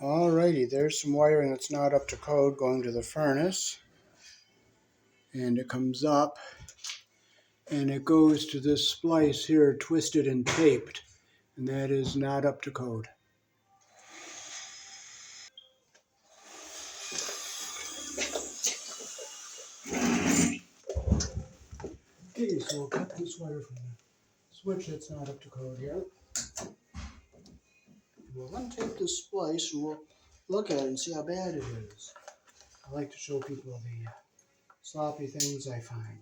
Alrighty, there's some wiring that's not up to code going to the furnace. And it comes up and it goes to this splice here, twisted and taped. And that is not up to code. Okay, so we'll cut this wire from the switch that's not up to code here. We'll untape this splice and we'll look at it and see how bad it is. I like to show people the sloppy things I find.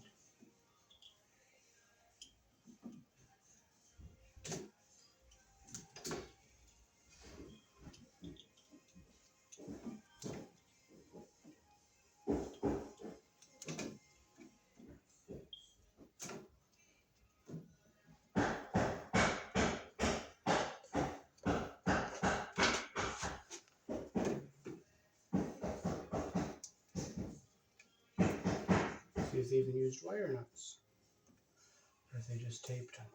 See if they even used wire nuts, or if they just taped them.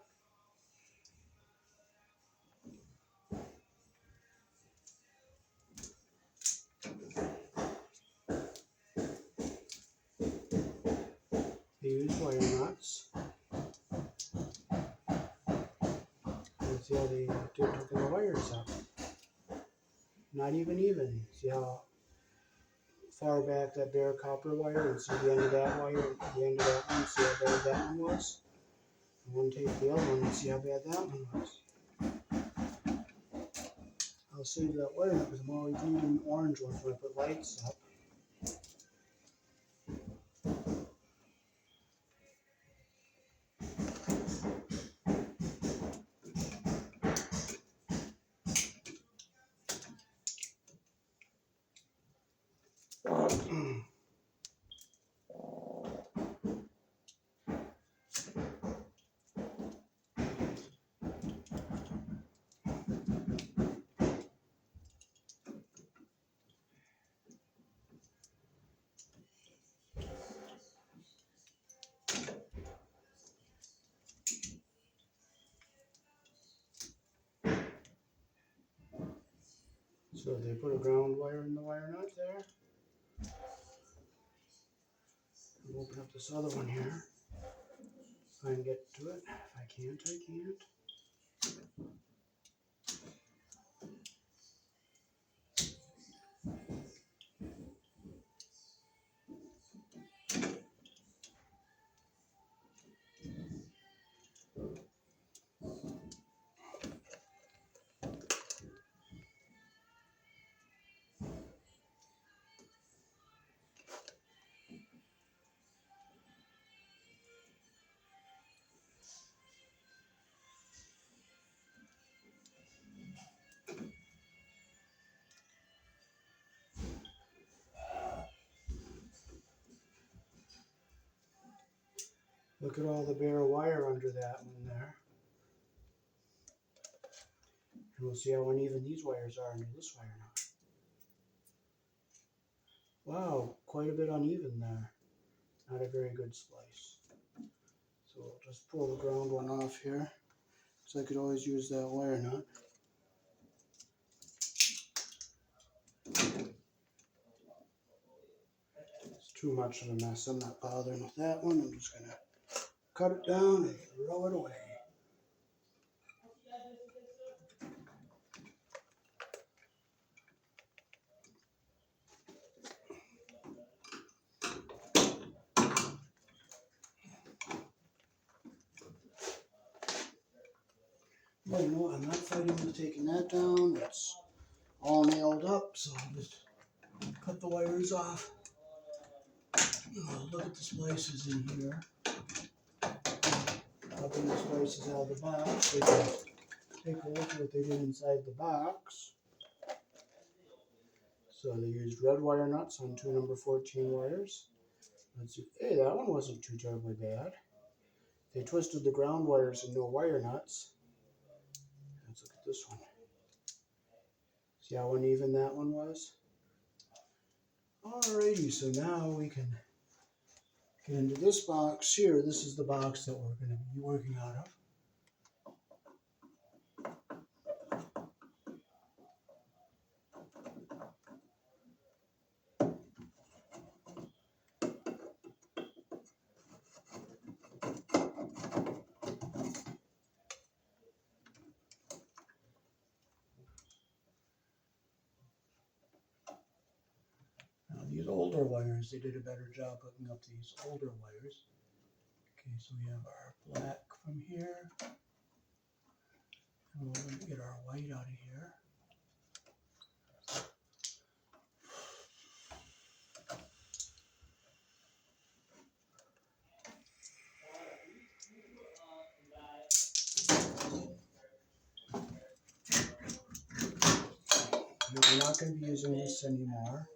They used wire nuts. And see how they took the wires up. Not even. See how far back that bare copper wire, and see the end of that wire, the end of that one, see how bad that one was? And one take the other one and see how bad that one was. I'll save that wire nut because I'm always needing orange ones when I put lights up. So they put a ground wire in the wire nut there. I'll open up this other one here. If I can get to it. If I can't, I can't. Look at all the bare wire under that one there. And we'll see how uneven these wires are under this wire now. Wow, quite a bit uneven there. Not a very good splice. So we'll just pull the ground one off here. So I could always use that wire nut. It's too much of a mess. I'm not bothering with that one. I'm just going to cut it down and throw it away. Well, you know what? I'm not fighting with taking that down. It's all nailed up, so I'll just cut the wires off. Look at the splices in here. Popping the splices out of the box. So you can take a look at what they did inside the box. So they used red wire nuts on two number 14 wires. Let's see. Hey, that one wasn't too terribly bad. They twisted the ground wires and no wire nuts. Let's look at this one. See how uneven that one was? Alrighty, so now we can get into this box here. This is the box that we're going to be working out of. these older wires. They did a better job hooking up these older wires. Okay, so we have our black from here. And we're going to get our white out of here. We're not going to be using this anymore.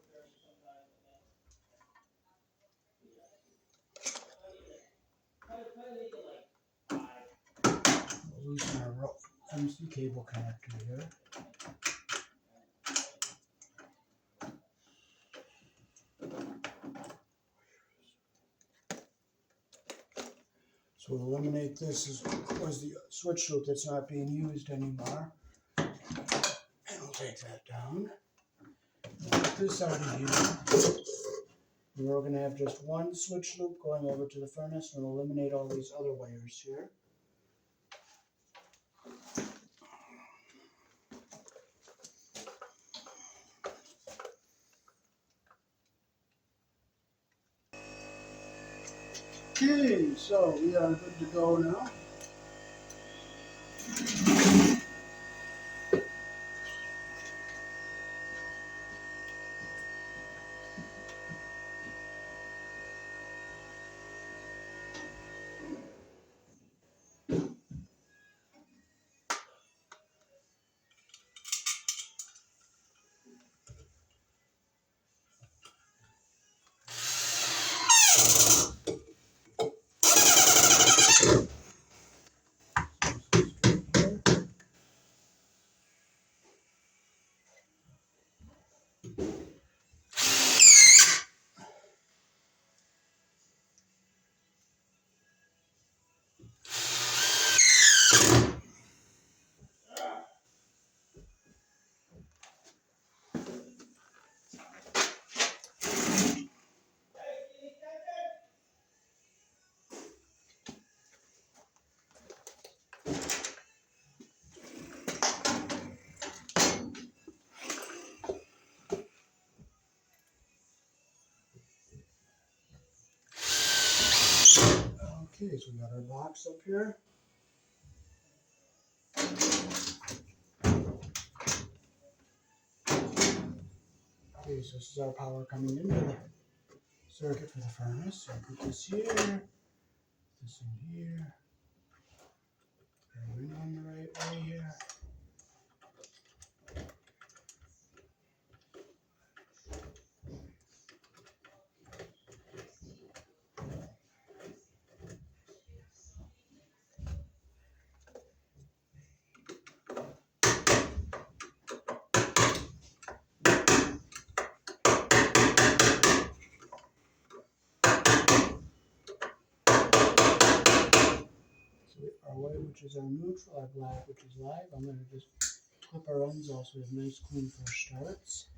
We'll loosen our MC cable connector here. So we'll eliminate this as the switch loop that's not being used anymore. And we'll take that down. We'll put this out of here. And we're going to have just one switch loop going over to the furnace, and we'll eliminate all these other wires here. Okay, so we are good to go now. Okay, so we got our box up here. Okay, so this is our power coming into the circuit for the furnace. So put this here, this in here. We're on the right way here. Our white, which is our neutral, our black, which is live. I'm going to just clip our ends off so we have nice clean fresh starts.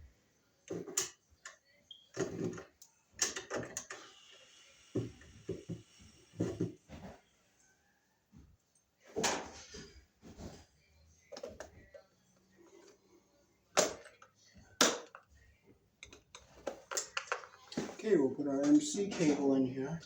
Okay, we'll put our MC cable in here.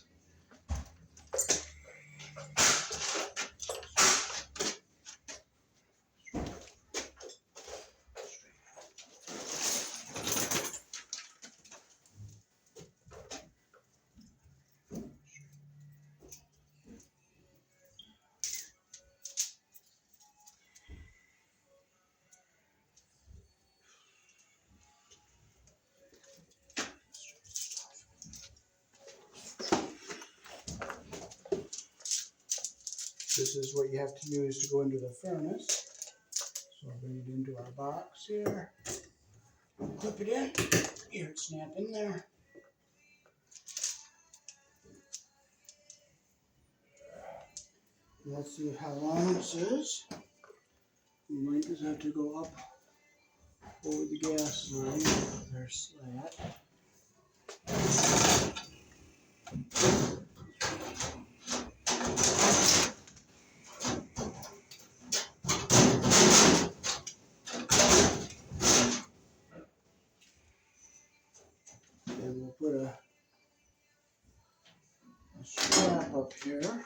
This is what you have to use to go into the furnace. So I'll bring it into our box here. Clip it in. Here, it's snap in there. Let's see how long this is. We might just have to go up over the gas line with our slat. And put a strap up here.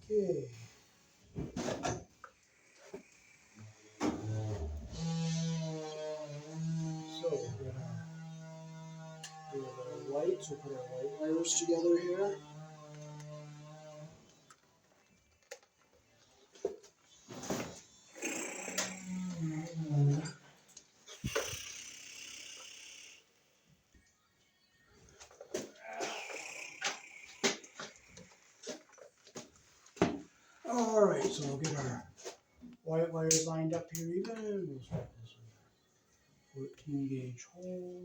Okay. So we're gonna do our white, so put our white wires together here. Alright, so we'll get our white wires lined up here even. We'll start this with 14 gauge hole.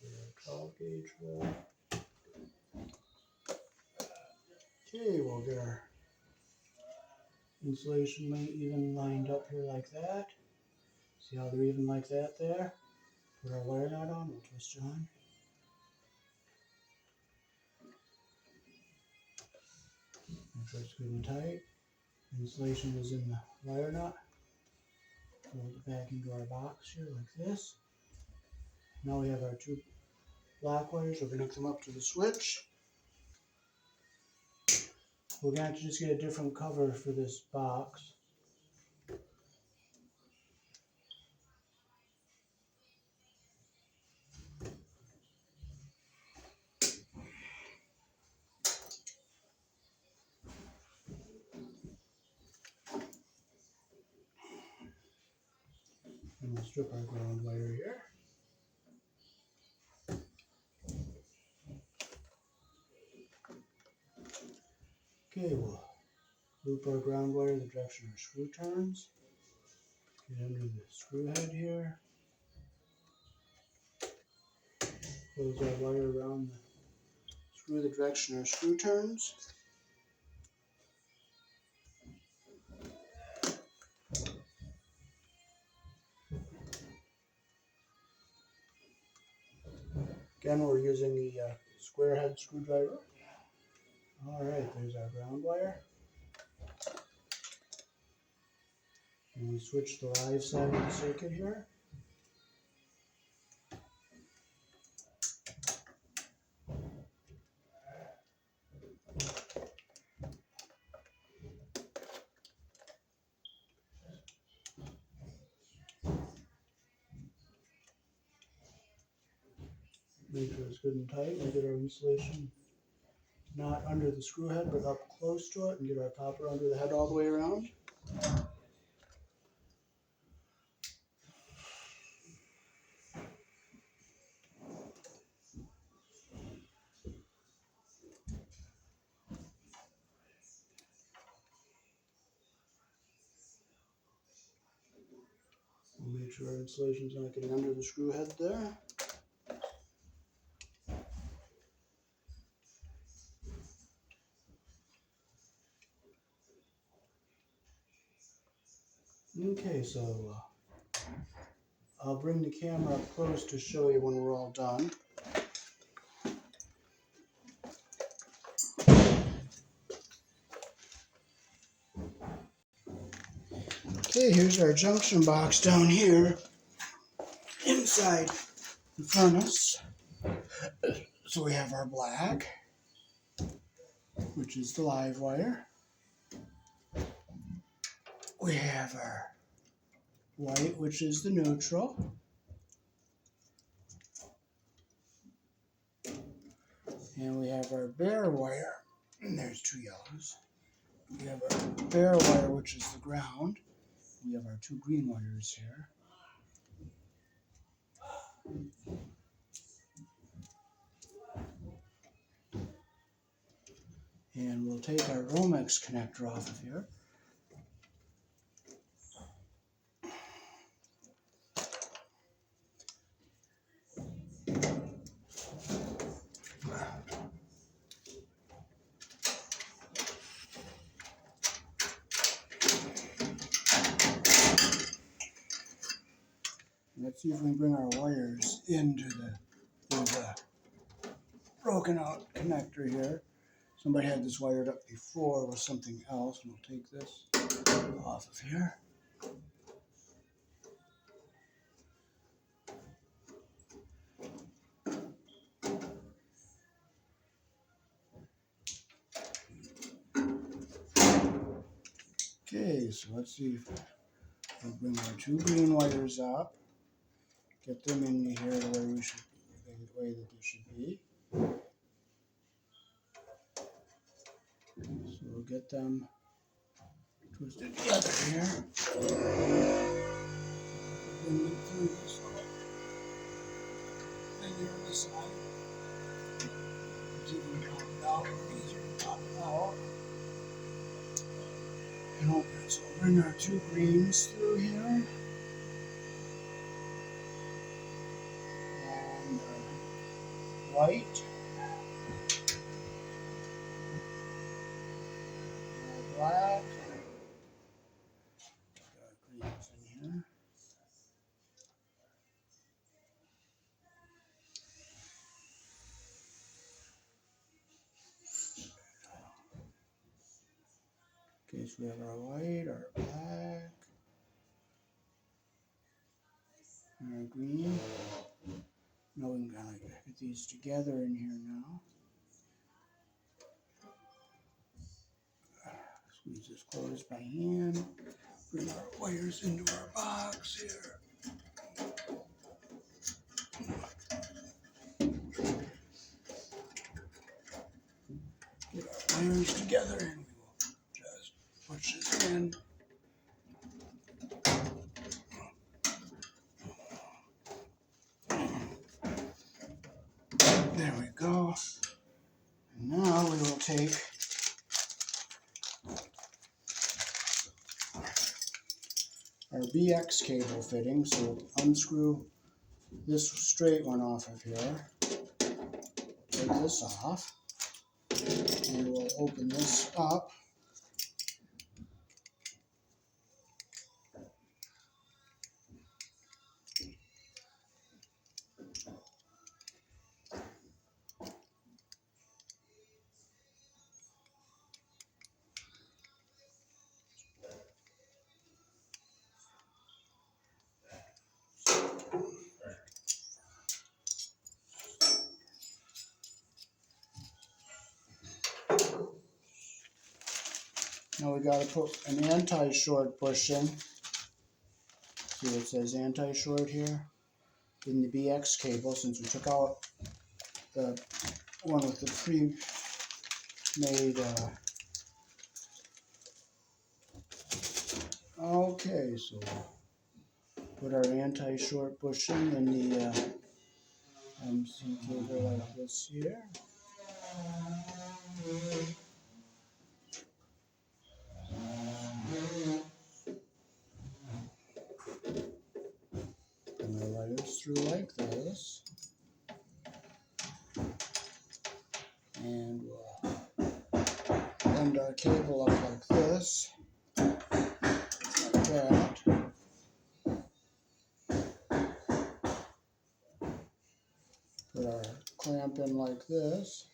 This is our 12 gauge hole. Okay, we'll get our insulation even lined up here like that. See how they're even like that there? Put our wire knot on, we'll twist it on. Make sure it's good and tight. Insulation is in the wire knot. Fold it back into our box here like this. Now we have our two black wires. We're going to hook them up to the switch. We're going to have to just get a different cover for this box. And we'll strip our ground wire here. Okay, we'll loop our ground wire the direction our screw turns. Get under the screw head here. Close our wire around the screw the direction our screw turns. Again, we're using the square head screwdriver. Alright, there's our ground wire. And we switch the live side of the circuit here. Make sure it's good and tight. We get our insulation not under the screw head, but up close to it, and get our copper under the head all the way around. We'll make sure our insulation's not getting under the screw head there. Okay, so I'll bring the camera up close to show you when we're all done. Okay, here's our junction box down here inside the furnace. So we have our black, which is the live wire. We have our white, which is the neutral. And we have our bare wire, and there's two yellows. We have our bare wire, which is the ground. We have our two green wires here. And we'll take our Romex connector off of here. Let's see if we can bring our wires into the broken out connector here. Somebody had this wired up before with something else, and we'll take this off of here. Okay, so let's see if we'll bring our two green wires up, get them in here where we should, the way that they should be. So we'll get them twisted together here. Bring them through this little thing here on the side. See if we can pop it out, easier to pop it out. And open it. So we'll bring our two greens through here. And white. And black. Got greens in here. Okay, so we have our white, our black, and our green. Now we can kind of get these together in here now. Squeeze this closed by hand. Bring our wires into our box here. Get our wires together and we will just push this in. There we go. And now we will take our BX cable fitting. So we'll unscrew this straight one off of here. Take this off. And we'll open this up. Now we got to put an anti-short bushing. See what it says anti-short here in the BX cable, since we took out the one with the pre-made. Okay, so put our anti-short bushing in the MC cable like this here. And the wires through like this. And we'll bend our cable up like this. Like that. Put our clamp in like this.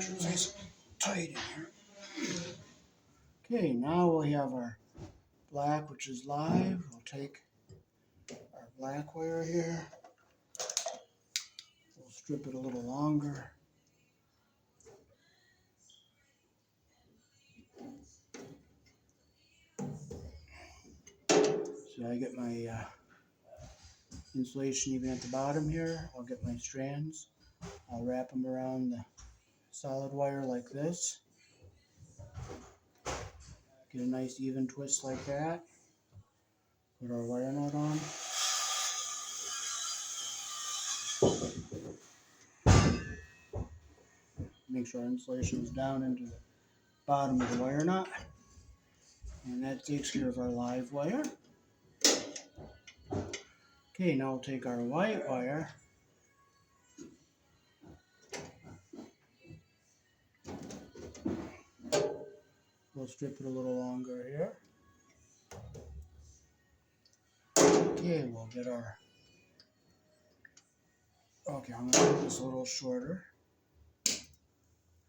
sure it's nice and tight in here. Okay, now we have our black, which is live. We'll take our black wire here. We'll strip it a little longer. So I get my insulation even at the bottom here. I'll get my strands. I'll wrap them around the solid wire like this. Get a nice even twist like that. Put our wire nut on. Make sure our insulation is down into the bottom of the wire nut. And that takes care of our live wire. Okay, now we'll take our white wire. We'll strip it a little longer here. Okay, we'll get our... Okay, I'm going to make this a little shorter.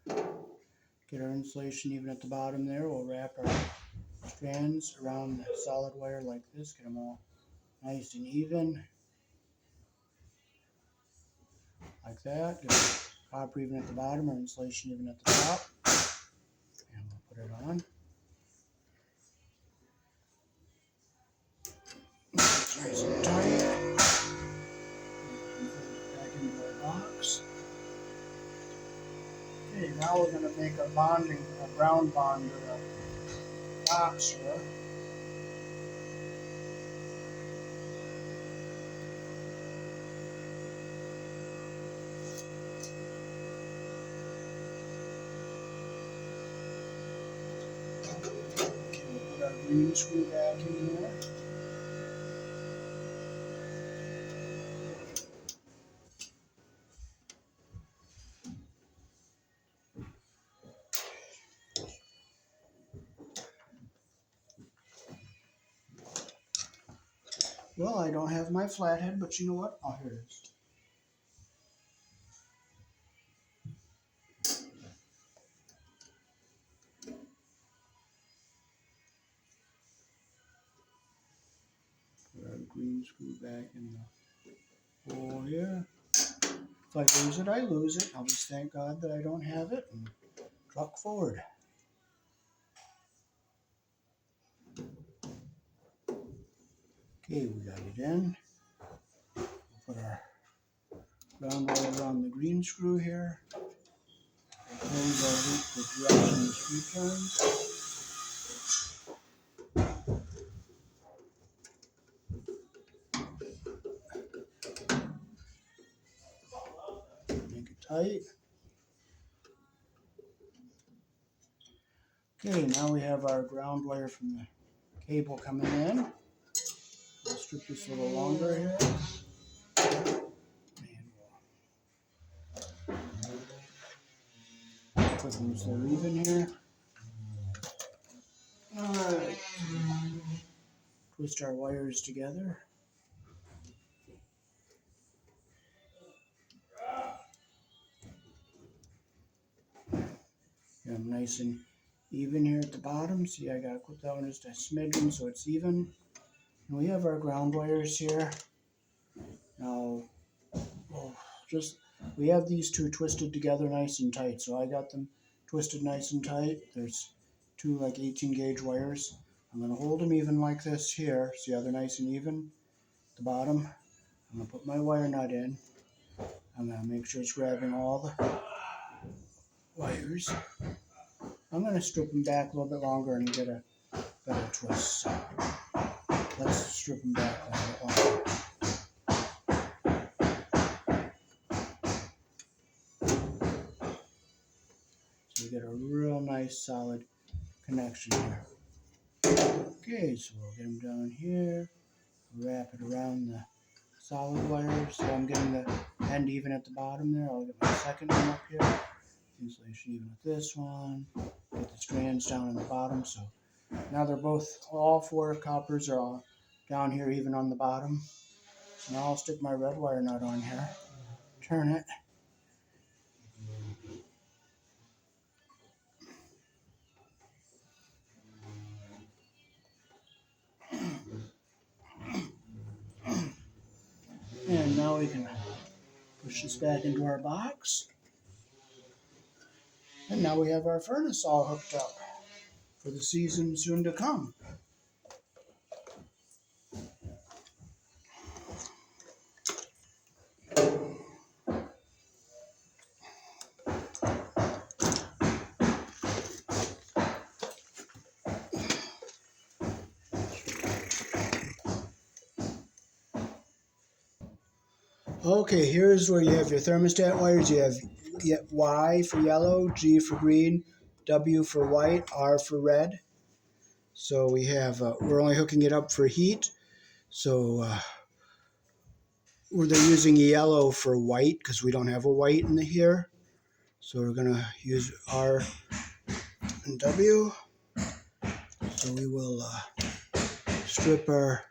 Get our insulation even at the bottom there. We'll wrap our strands around the solid wire like this. Get them all nice and even. Like that. Get our copper even at the bottom, our insulation even at the top. And we'll put it on. Nice and tight. Back into our box. Okay, now we're going to make a bonding, a ground bond or a box here. Okay, we'll put our green screw back in here. Well, I don't have my flathead, but you know what? Oh, here it is. Put our green screw back in the hole here. If I lose it, I lose it. I'll just thank God that I don't have it and truck forward. Okay, we got it in. We'll put our ground wire around the green screw here. We'll close our loop with direction and screw turns. Make it tight. Okay, now we have our ground wire from the cable coming in. We'll strip this a little longer here. And put them so they're even here. Alright. Twist our wires together. Get them nice and even here at the bottom. See, I gotta clip that one just a smidgen so it's even. And we have our ground wires here. Now, we have these two twisted together nice and tight. So I got them twisted nice and tight. There's two like 18 gauge wires. I'm gonna hold them even like this here. See how they're nice and even at the bottom? I'm gonna put my wire nut in. I'm gonna make sure it's grabbing all the wires. I'm gonna strip them back a little bit longer and get a better twist. So let's strip them back a little bit longer. So we get a real nice solid connection here. Okay, so we'll get them down here, wrap it around the solid wire. So I'm getting the end even at the bottom there. I'll get my second one up here. Insulation even with this one. Get the strands down on the bottom. So now they're both, all four coppers are all down here even on the bottom. So now I'll stick my red wire nut on here, turn it, now we can push this back into our box. And now we have our furnace all hooked up for the season soon to come. Okay, here's where you have your thermostat wires. You have Y for yellow, G for green, W for white, R for red. So we have, we're only hooking it up for heat. So they're using yellow for white because we don't have a white in here. So we're going to use R and W. So we will strip our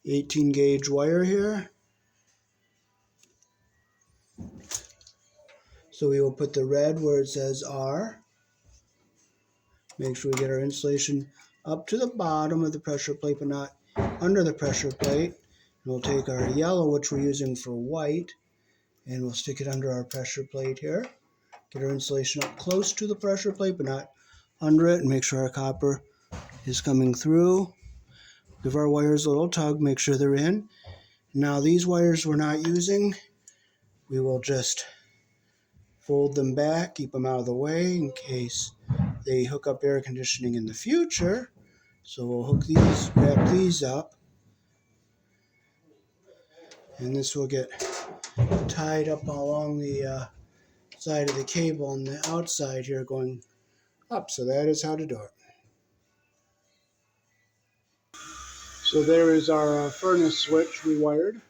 18 gauge wire here. So we will put the red where it says R. Make sure we get our insulation up to the bottom of the pressure plate, but not under the pressure plate. And we'll take our yellow, which we're using for white, and we'll stick it under our pressure plate here. Get our insulation up close to the pressure plate, but not under it, and make sure our copper is coming through. Give our wires a little tug, make sure they're in. Now these wires we're not using, we will just fold them back, keep them out of the way in case they hook up air conditioning in the future. So we'll hook these, wrap these up, and this will get tied up along the side of the cable on the outside here going up. So that is how to do it. So there is our furnace switch rewired.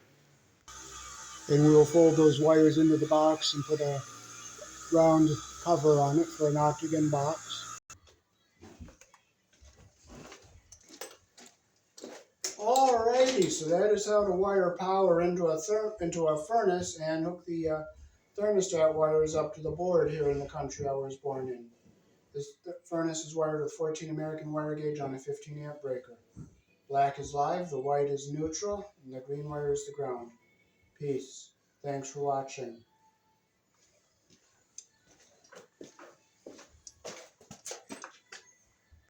And we will fold those wires into the box and put a round cover on it for an octagon box. Alrighty, so that is how to wire power into a furnace and hook the thermostat wires up to the board here in the country I was born in. This furnace is wired with 14 American wire gauge on a 15 amp breaker. Black is live, the white is neutral, and the green wire is the ground. Peace. Thanks for watching.